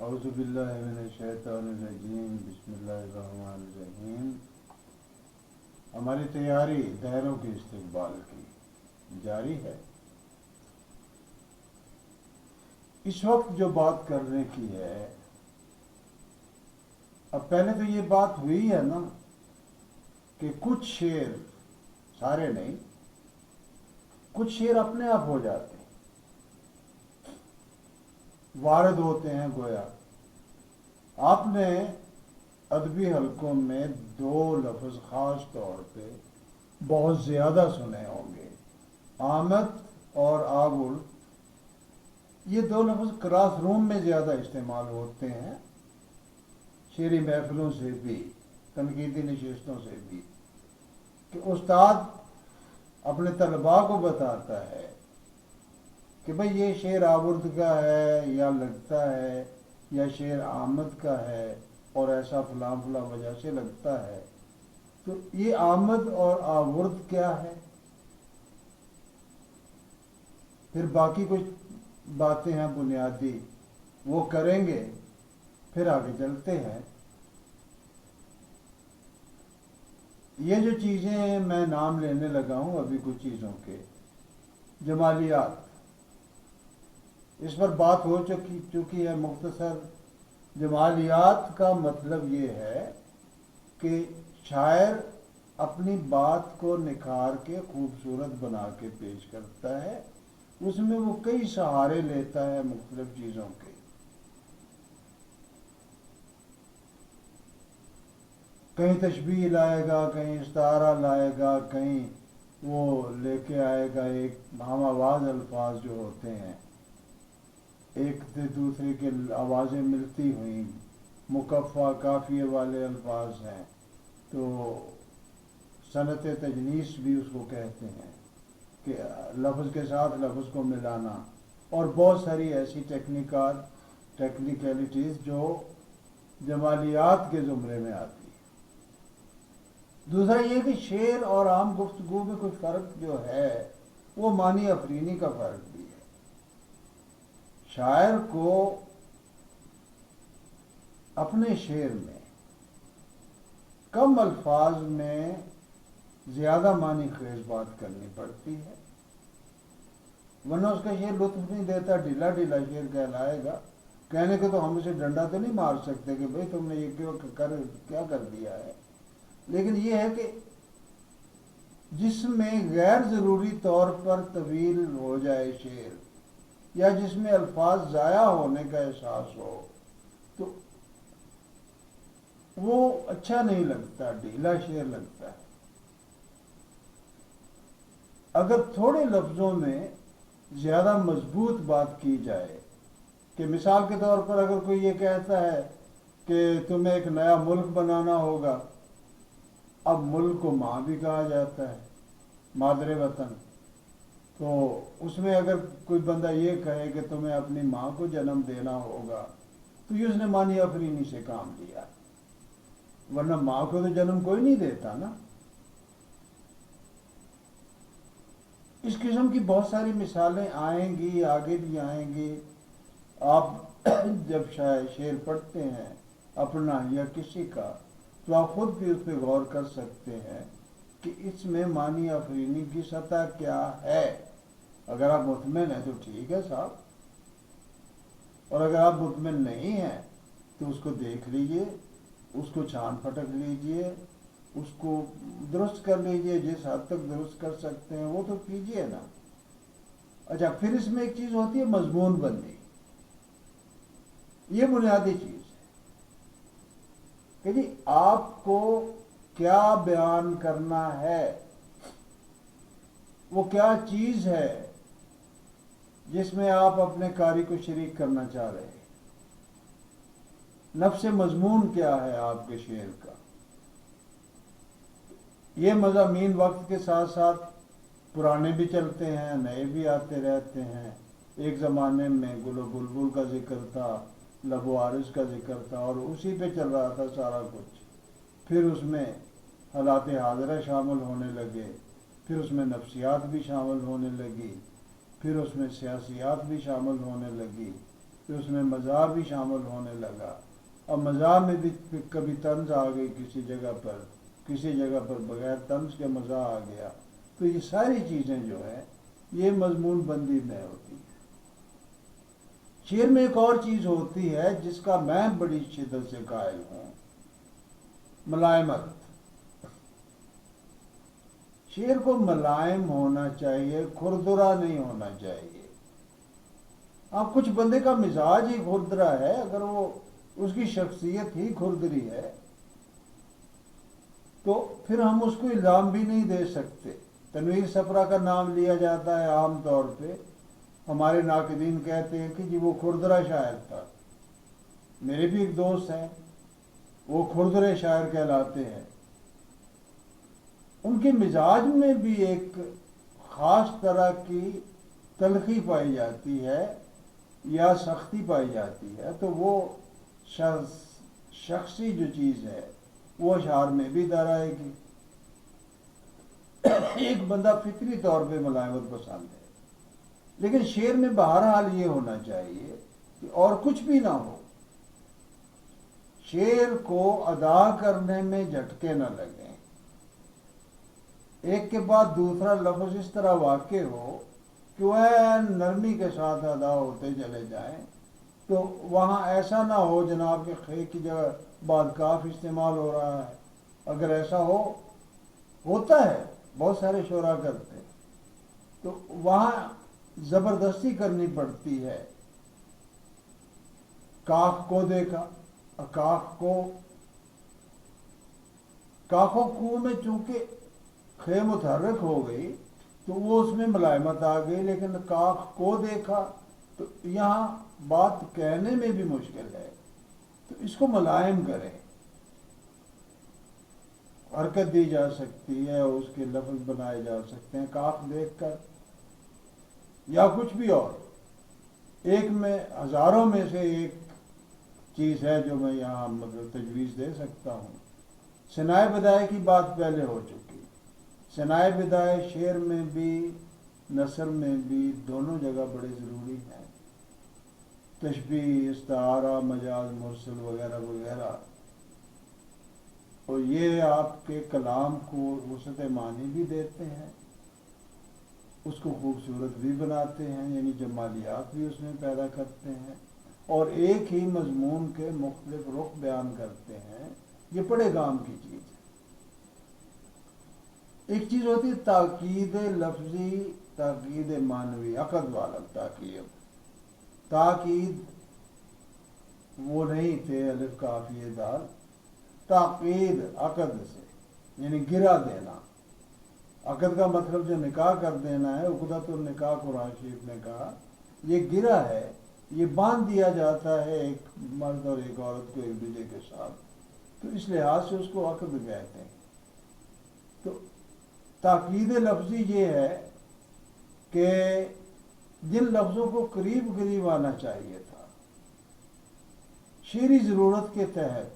اعوذ باللہ من الشیطان الرجیم، بسم اللہ الرحمن الرحیم۔ ہماری تیاری دہروں کے استقبال کی جاری ہے۔ اس وقت جو بات کرنے کی ہے، اب پہلے تو یہ بات ہوئی ہے نا کہ کچھ شعر، سارے نہیں، کچھ شعر اپنے آپ ہو جاتے ہیں، وارد ہوتے ہیں گویا۔ آپ نے ادبی حلقوں میں دو لفظ خاص طور پہ بہت زیادہ سنے ہوں گے، آمد اور آبر۔ یہ دو لفظ کلاس روم میں زیادہ استعمال ہوتے ہیں، شعری محفلوں سے بھی، تنقیدی نشستوں سے بھی، کہ استاد اپنے طلباء کو بتاتا ہے کہ بھئی یہ شعر آورد کا ہے یا لگتا ہے یا شعر آمد کا ہے اور ایسا فلاں فلاں وجہ سے لگتا ہے۔ تو یہ آمد اور آورد کیا ہے؟ پھر باقی کچھ باتیں ہیں بنیادی، وہ کریں گے، پھر آگے چلتے ہیں۔ یہ جو چیزیں میں نام لینے لگا ہوں ابھی کچھ چیزوں کے، جمالیات، اس پر بات ہو چکی ہے مختصر۔ جمالیات کا مطلب یہ ہے کہ شاعر اپنی بات کو نکھار کے خوبصورت بنا کے پیش کرتا ہے، اس میں وہ کئی سہارے لیتا ہے مختلف چیزوں کے۔ کہیں تشبیہ لائے گا، کہیں استعارہ لائے گا، کہیں وہ لے کے آئے گا ایک ہم آواز الفاظ جو ہوتے ہیں، ایک سے دوسرے کے آوازیں ملتی ہوئیں، مکفہ کافیے والے الفاظ ہیں، تو صنعت تجنیس بھی اس کو کہتے ہیں کہ لفظ کے ساتھ لفظ کو ملانا، اور بہت ساری ایسی ٹیکنیکلٹیز جو جمالیات کے زمرے میں آتی ہے۔ دوسرا یہ کہ شعر اور عام گفتگو میں کچھ فرق جو ہے وہ معنی افرینی کا فرق بھی ہے۔ شاعر کو اپنے شعر میں کم الفاظ میں زیادہ معنی خیز بات کرنی پڑتی ہے، ورنہ اس کا شعر لطف نہیں دیتا، ڈھیلا ڈھیلا شعر کہلائے گا۔ کہنے کو تو ہم اسے ڈنڈا تو نہیں مار سکتے کہ بھئی تم نے یہ کیا کر دیا ہے، لیکن یہ ہے کہ جس میں غیر ضروری طور پر طویل ہو جائے شعر، یا جس میں الفاظ ضائع ہونے کا احساس ہو، تو وہ اچھا نہیں لگتا، ڈھیلا شعر لگتا ہے۔ اگر تھوڑے لفظوں میں زیادہ مضبوط بات کی جائے، کہ مثال کے طور پر اگر کوئی یہ کہتا ہے کہ تمہیں ایک نیا ملک بنانا ہوگا، اب ملک کو ماں بھی کہا جاتا ہے، مادر وطن، تو اس میں اگر کوئی بندہ یہ کہے کہ تمہیں اپنی ماں کو جنم دینا ہوگا، تو یہ اس نے معنی افرینی سے کام لیا، ورنہ ماں کو تو جنم کوئی نہیں دیتا نا۔ اس قسم کی بہت ساری مثالیں آئیں گی، آگے بھی آئیں گی۔ آپ جب شعر پڑھتے ہیں اپنا یا کسی کا، تو آپ خود بھی اس پہ غور کر سکتے ہیں کہ اس میں معنی افرینی کی سطح کیا ہے۔ اگر آپ مطمئن ہیں تو ٹھیک ہے صاحب، اور اگر آپ مطمئن نہیں ہیں تو اس کو دیکھ لیجئے، اس کو چھان پھٹک لیجئے، اس کو درست کر لیجئے، جس حد تک درست کر سکتے ہیں وہ تو کیجئے نا۔ اچھا، پھر اس میں ایک چیز ہوتی ہے مضمون بندی، یہ بنیادی چیز ہے کہ جی آپ کو کیا بیان کرنا ہے، وہ کیا چیز ہے جس میں آپ اپنے قاری کو شریک کرنا چاہ رہے ہیں، نفس مضمون کیا ہے آپ کے شعر کا۔ یہ مضامین وقت کے ساتھ ساتھ پرانے بھی چلتے ہیں، نئے بھی آتے رہتے ہیں۔ ایک زمانے میں گل و بلبل کا ذکر تھا، لب و عارض کا ذکر تھا، اور اسی پہ چل رہا تھا سارا کچھ۔ پھر اس میں حالات حاضرہ شامل ہونے لگے، پھر اس میں نفسیات بھی شامل ہونے لگی، پھر اس میں سیاسیات بھی شامل ہونے لگی۔ تو اس میں مزاح بھی شامل ہونے لگا، اور مزاح میں بھی کبھی طنز آ گئی کسی جگہ پر بغیر طنز کے مزاح آ گیا. تو یہ ساری چیزیں جو ہے یہ مضمون بندی میں ہوتی ہے. شعر میں ایک اور چیز ہوتی ہے جس کا میں بڑی شدت سے قائل ہوں، ملائمت. شعر کو ملائم ہونا چاہیے، کھردرا نہیں ہونا چاہیے. ہاں کچھ بندے کا مزاج ہی کھردرا ہے، اگر وہ اس کی شخصیت ہی کھردری ہے تو پھر ہم اس کو الزام بھی نہیں دے سکتے. تنویر صفرا کا نام لیا جاتا ہے عام طور پہ، ہمارے ناقدین کہتے ہیں کہ جی وہ کھردرا شاعر تھا. میرے بھی ایک دوست ہیں وہ کھردرے شاعر کہلاتے ہیں. ان کے مزاج میں بھی ایک خاص طرح کی تلخی پائی جاتی ہے یا سختی پائی جاتی ہے، تو وہ شخصی جو چیز ہے وہ اشعار میں بھی در آئے گی. ایک بندہ فطری طور پہ ملائمت پسند ہے، لیکن شعر میں بہرحال یہ ہونا چاہیے کہ اور کچھ بھی نہ ہو، شعر کو ادا کرنے میں جھٹکے نہ لگیں، ایک کے بعد دوسرا لفظ اس طرح واقع ہو کہ وہ نرمی کے ساتھ ادا ہوتے چلے جائیں. تو وہاں ایسا نہ ہو جناب کہ خے کی جگہ بعد کاف استعمال ہو رہا ہے. اگر ایسا ہوتا ہے بہت سارے شعراء کرتے ہیں، تو وہاں زبردستی کرنی پڑتی ہے. کاف کو دیکھا، کاف و کو میں چونکہ خے متحرک ہو گئی تو وہ اس میں ملائمت آ گئی، لیکن کاف کو دیکھا تو یہاں بات کہنے میں بھی مشکل ہے. تو اس کو ملائم کریں، حرکت دی جا سکتی ہے، اس کے لفظ بنائے جا سکتے ہیں کاف دیکھ کر یا کچھ بھی اور. ایک میں ہزاروں میں سے ایک چیز ہے جو میں یہاں تجویز دے سکتا ہوں. ثنائے بدائے کی بات پہلے ہو چکی. ثنائے بدائے شعر میں بھی نثر میں بھی دونوں جگہ بڑے ضروری ہیں. تشبیہ، استعارہ، مجاز مرسل وغیرہ وغیرہ، اور یہ آپ کے کلام کو وسعت معنی بھی دیتے ہیں، اس کو خوبصورت بھی بناتے ہیں، یعنی جمالیات بھی اس میں پیدا کرتے ہیں، اور ایک ہی مضمون کے مختلف رخ بیان کرتے ہیں. یہ بڑے کام کی چیز ہے. ایک چیز ہوتی ہے تاکید لفظی، تاکید معنوی، عقد والا تاکید وہ نہیں تھے الف کاف یہ دال. تاکید عقد سے یعنی گرا دینا. عقد کا مطلب جو نکاح کر دینا ہے، عقدۃ النکاح قرآن شریف نے کہا یہ گرا ہے، یہ باندھ دیا جاتا ہے ایک مرد اور ایک عورت کو ایک دوسرے کے ساتھ، تو اس لحاظ سے اس کو عقد کہتے ہیں. تو تاکید لفظی یہ ہے کہ جن لفظوں کو قریب قریب آنا چاہیے تھا، شعری ضرورت کے تحت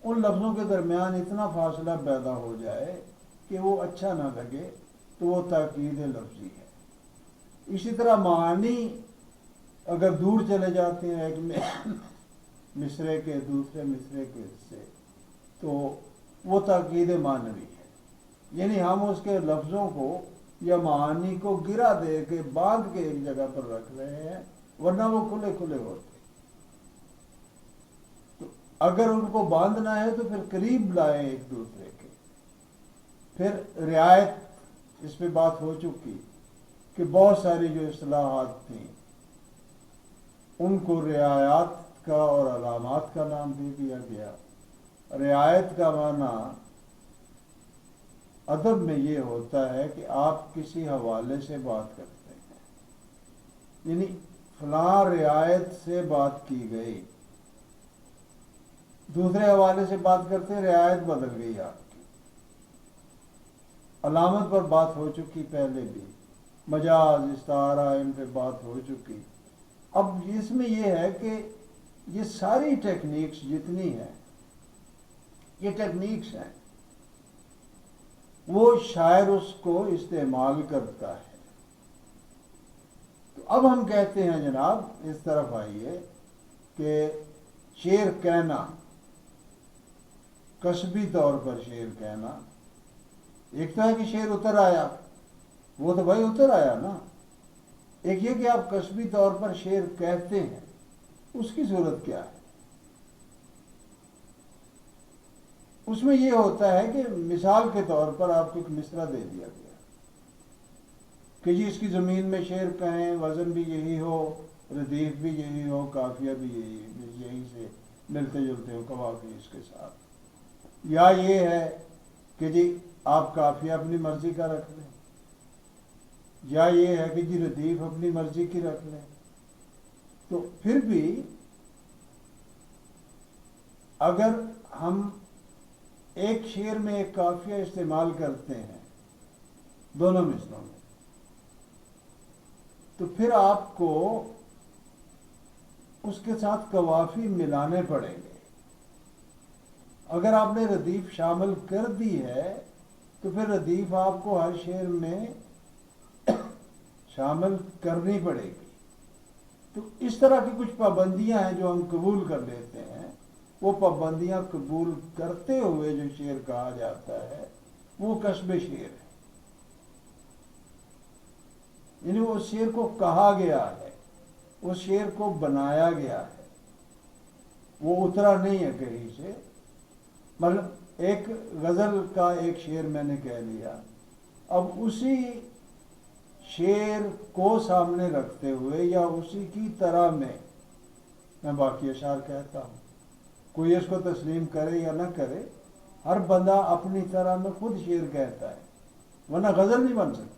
ان لفظوں کے درمیان اتنا فاصلہ پیدا ہو جائے کہ وہ اچھا نہ لگے، تو وہ تاکید لفظی ہے. اسی طرح معانی اگر دور چلے جاتے ہیں ایک مصرے کے دوسرے مصرے کے سے، تو وہ تاکید معنوی ہے. یعنی ہم اس کے لفظوں کو یا معانی کو گرا دے کے باندھ کے ایک جگہ پر رکھ رہے ہیں، ورنہ وہ کھلے کھلے ہوتے. تو اگر ان کو باندھنا ہے تو پھر قریب لائیں ایک دوسرے کے. پھر رعایت، اس پہ بات ہو چکی کہ بہت ساری جو اصطلاحات تھیں ان کو رعایات کا اور علامات کا نام دے دیا گیا. رعایت کا معنی ادب میں یہ ہوتا ہے کہ آپ کسی حوالے سے بات کرتے ہیں، یعنی فلاں رعایت سے بات کی گئی، دوسرے حوالے سے بات کرتے ہیں رعایت بدل گئی آپ کی. علامت پر بات ہو چکی پہلے بھی، مجاز، استعارہ، ان پہ بات ہو چکی. اب اس میں یہ ہے کہ یہ ساری ٹیکنیکس جتنی ہیں، یہ ٹیکنیکس ہیں، وہ شاعر اس کو استعمال کرتا ہے. تو اب ہم کہتے ہیں جناب، اس طرف آئیے کہ شعر کہنا، کسبی طور پر شعر کہنا، ایک تو ہے کہ شعر اتر آیا، وہ تو بھائی اتر آیا نا، ایک یہ کہ آپ کسبی طور پر شعر کہتے ہیں، اس کی صورت کیا ہے؟ اس میں یہ ہوتا ہے کہ مثال کے طور پر آپ کو ایک مصرع دے دیا گیا کہ جی اس کی زمین میں شعر کہیں، وزن بھی یہی ہو، ردیف بھی یہی ہو، قافیہ بھی یہی سے ملتے جلتے ہو قوافی اس کے ساتھ، یا یہ ہے کہ جی آپ قافیہ اپنی مرضی کا رکھ لیں، یا یہ ہے کہ جی ردیف اپنی مرضی کی رکھ لیں. تو پھر بھی اگر ہم ایک شعر میں ایک قافیہ استعمال کرتے ہیں دونوں مصروں میں، تو پھر آپ کو اس کے ساتھ قوافی ملانے پڑیں گے. اگر آپ نے ردیف شامل کر دی ہے تو پھر ردیف آپ کو ہر شعر میں شامل کرنی پڑے گی. تو اس طرح کی کچھ پابندیاں ہیں جو ہم قبول کر لیتے ہیں. وہ پابندیاں قبول کرتے ہوئے جو شعر کہا جاتا ہے وہ کسب شعر ہے، یعنی وہ شعر کو کہا گیا ہے، اس شعر کو بنایا گیا ہے، وہ اترا نہیں ہے کہیں سے. مطلب ایک غزل کا ایک شعر میں نے کہہ لیا، اب اسی شعر کو سامنے رکھتے ہوئے یا اسی کی طرح میں باقی اشعار کہتا ہوں. کوئی اس کو تسلیم کرے یا نہ کرے، ہر بندہ اپنی طرح میں خود شعر کہتا ہے، ورنہ غزل نہیں بن سکتی.